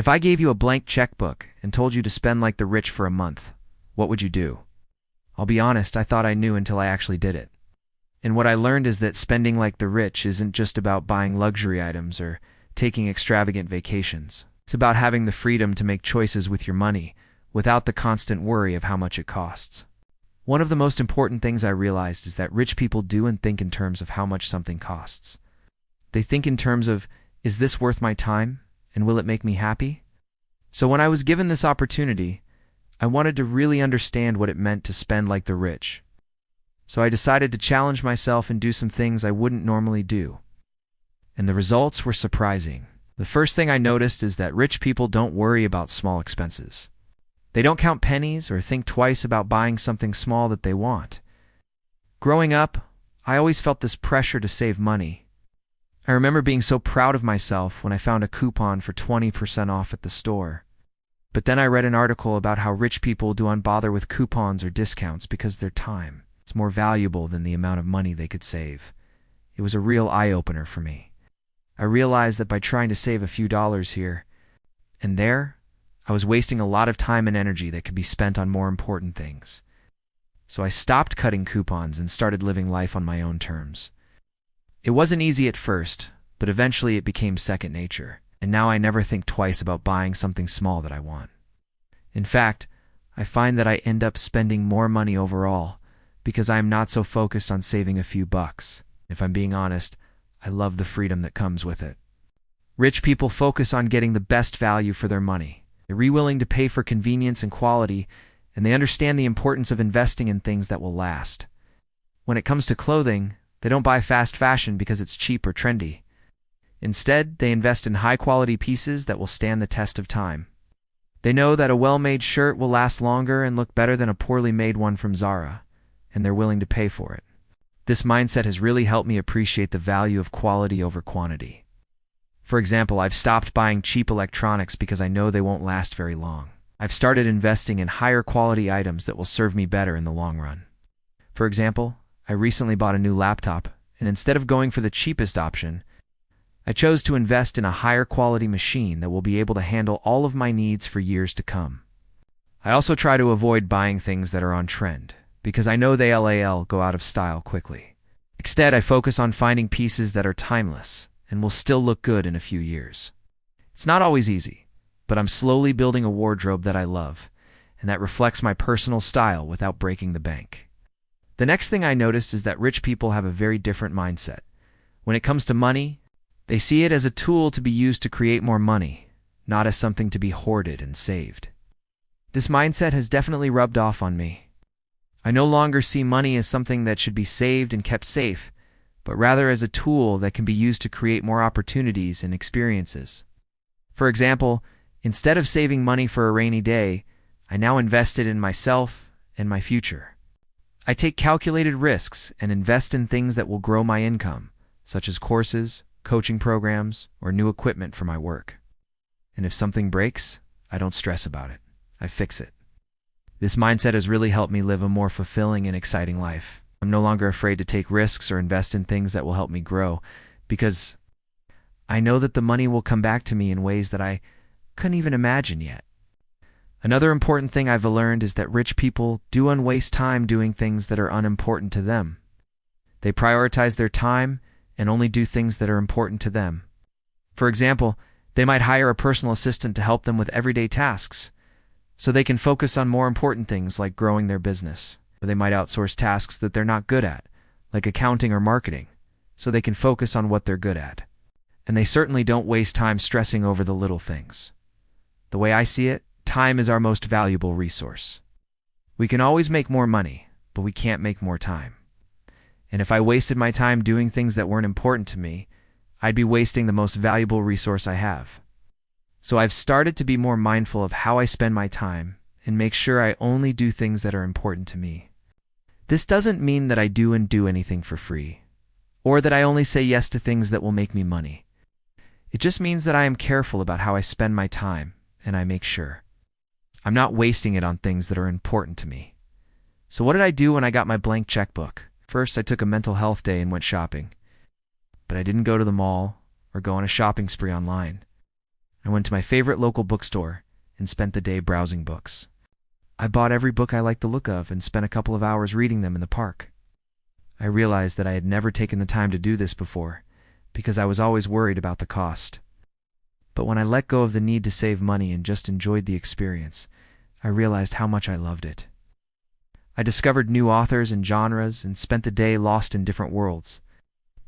If I gave you a blank checkbook and told you to spend like the rich for a month, what would you do? I'll be honest, I thought I knew until I actually did it. And what I learned is that spending like the rich isn't just about buying luxury items or taking extravagant vacations. It's about having the freedom to make choices with your money without the constant worry of how much it costs. One of the most important things I realized is that rich people do and think in terms of how much something costs. They think in terms of, is this worth my time, and will it make me happy? So when I was given this opportunity, I wanted to really understand what it meant to spend like the rich. So I decided to challenge myself and do some things I wouldn't normally do. And the results were surprising. The first thing I noticed is that rich people don't worry about small expenses. They don't count pennies or think twice about buying something small that they want. Growing up, I always felt this pressure to save money. I remember being so proud of myself when I found a coupon for 20% off at the store. But then I read an article about how rich people don't bother with coupons or discounts because their time is more valuable than the amount of money they could save. It was a real eye-opener for me. I realized that by trying to save a few dollars here and there, I was wasting a lot of time and energy that could be spent on more important things. So I stopped cutting coupons and started living life on my own terms. It wasn't easy at first, but eventually it became second nature, and now I never think twice about buying something small that I want. In fact, I find that I end up spending more money overall because I am not so focused on saving a few bucks. If I'm being honest, I love the freedom that comes with it. Rich people focus on getting the best value for their money. They're willing to pay for convenience and quality, and they understand the importance of investing in things that will last. When it comes to clothing, they don't buy fast fashion because it's cheap or trendy. Instead, they invest in high-quality pieces that will stand the test of time. They know that a well-made shirt will last longer and look better than a poorly made one from Zara, and they're willing to pay for it. This mindset has really helped me appreciate the value of quality over quantity. For example, I've stopped buying cheap electronics because I know they won't last very long. I've started investing in higher quality items that will serve me better in the long run. For example, I recently bought a new laptop, and instead of going for the cheapest option, I chose to invest in a higher quality machine that will be able to handle all of my needs for years to come. I also try to avoid buying things that are on trend, because I know they'll go out of style quickly. Instead, I focus on finding pieces that are timeless and will still look good in a few years. It's not always easy, but I'm slowly building a wardrobe that I love, and that reflects my personal style without breaking the bank. The next thing I noticed is that rich people have a very different mindset. When it comes to money, they see it as a tool to be used to create more money, not as something to be hoarded and saved. This mindset has definitely rubbed off on me. I no longer see money as something that should be saved and kept safe, but rather as a tool that can be used to create more opportunities and experiences. For example, instead of saving money for a rainy day, I now invest it in myself and my future. I take calculated risks and invest in things that will grow my income, such as courses, coaching programs, or new equipment for my work. And if something breaks, I don't stress about it. I fix it. This mindset has really helped me live a more fulfilling and exciting life. I'm no longer afraid to take risks or invest in things that will help me grow, because I know that the money will come back to me in ways that I couldn't even imagine yet. Another important thing I've learned is that rich people don't waste time doing things that are unimportant to them. They prioritize their time and only do things that are important to them. For example, they might hire a personal assistant to help them with everyday tasks, so they can focus on more important things like growing their business. Or they might outsource tasks that they're not good at, like accounting or marketing, so they can focus on what they're good at. And they certainly don't waste time stressing over the little things. The way I see it, time is our most valuable resource. We can always make more money, but we can't make more time. And if I wasted my time doing things that weren't important to me, I'd be wasting the most valuable resource I have. So I've started to be more mindful of how I spend my time and make sure I only do things that are important to me. This doesn't mean that I do anything for free, or that I only say yes to things that will make me money. It just means that I am careful about how I spend my time, and I make sure I'm not wasting it on things that are important to me. So what did I do when I got my blank checkbook? First, I took a mental health day and went shopping. But I didn't go to the mall or go on a shopping spree online. I went to my favorite local bookstore and spent the day browsing books. I bought every book I liked the look of and spent a couple of hours reading them in the park. I realized that I had never taken the time to do this before because I was always worried about the cost. But when I let go of the need to save money and just enjoyed the experience, I realized how much I loved it. I discovered new authors and genres and spent the day lost in different worlds.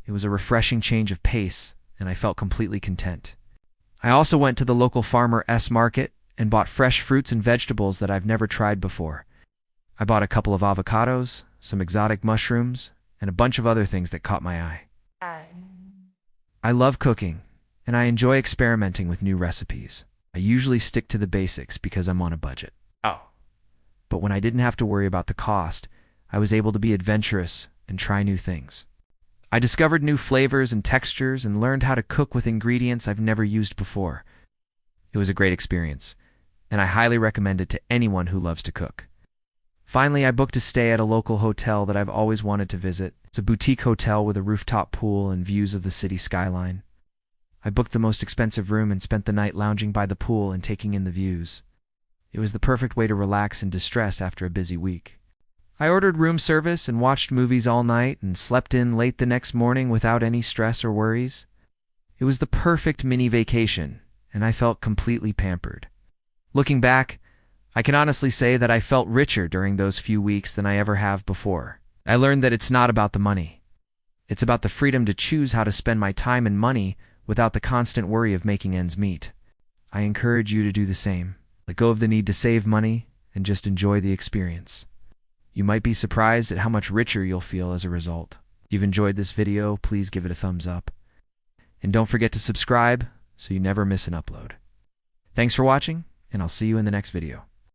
It was a refreshing change of pace, and I felt completely content. I also went to the local farmer's market and bought fresh fruits and vegetables that I've never tried before. I bought a couple of avocados, some exotic mushrooms, and a bunch of other things that caught my eye. I love cooking, and I enjoy experimenting with new recipes. I usually stick to the basics because I'm on a budget. But when I didn't have to worry about the cost, I was able to be adventurous and try new things. I discovered new flavors and textures and learned how to cook with ingredients I've never used before. It was a great experience, and I highly recommend it to anyone who loves to cook. Finally, I booked a stay at a local hotel that I've always wanted to visit. It's a boutique hotel with a rooftop pool and views of the city skyline. I booked the most expensive room and spent the night lounging by the pool and taking in the views. It was the perfect way to relax and distress after a busy week. I ordered room service and watched movies all night and slept in late the next morning without any stress or worries. It was the perfect mini vacation, and I felt completely pampered. Looking back, I can honestly say that I felt richer during those few weeks than I ever have before. I learned that it's not about the money. It's about the freedom to choose how to spend my time and money without the constant worry of making ends meet. I encourage you to do the same. Let go of the need to save money and just enjoy the experience. You might be surprised at how much richer you'll feel as a result. If you've enjoyed this video, please give it a thumbs up. And don't forget to subscribe so you never miss an upload. Thanks for watching, and I'll see you in the next video.